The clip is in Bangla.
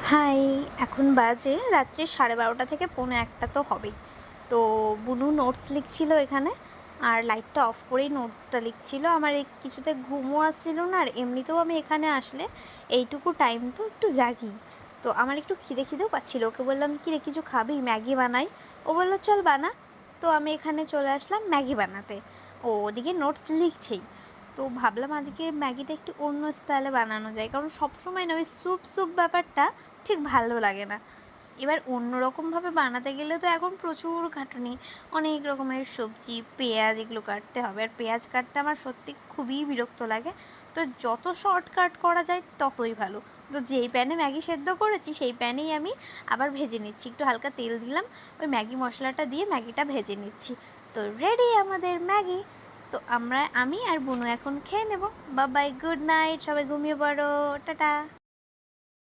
হাই, এখন বাজে রাত্রি 12:30 থেকে 1:45 তো হবেই। তো বুনু নোটস লিখছিল এখানে, আর লাইটটা অফ করেই নোটসটা লিখছিল। আমার এই কিছুতে ঘুমও আসছিল না, আর এমনিতেও আমি এখানে আসলে এইটুকু টাইম তো একটু জাগি। তো আমার একটু খিদেও পাচ্ছিল। ওকে বললাম, কি রে কিছু খাবি, ম্যাগি বানাই? ও বললো চল বানা। তো আমি এখানে চলে আসলাম ম্যাগি বানাতে। ও ওদিকে নোটস লিখছেই। তো ভাবলাম আজকে ম্যাগিটা একটু অন্য স্টাইলে বানানো যায়, কারণ সবসময় না ওই স্যুপ স্যুপ ব্যাপারটা ঠিক ভালো লাগে না। এবার অন্য রকমভাবে বানাতে গেলে তো এখন প্রচুর খাটুনি, অনেক রকমের সবজি, পেঁয়াজ এগুলো কাটতে হবে, আর পেঁয়াজ কাটতে আমার সত্যি খুবই বিরক্ত লাগে। তো যত শর্টকাট করা যায় ততই ভালো। তো যেই প্যানে ম্যাগি সেদ্ধ করেছি সেই প্যানেই আমি আবার ভেজে নিচ্ছি, একটু হালকা তেল দিলাম, ওই ম্যাগি মশলাটা দিয়ে ম্যাগিটা ভেজে নিচ্ছি। তো রেডি আমাদের ম্যাগি। তো আমি আর বুনু এখন খেয়ে নেব। বাই বাই, গুড নাইট, সবাই ঘুমিয়ে পড়ো, টাটা।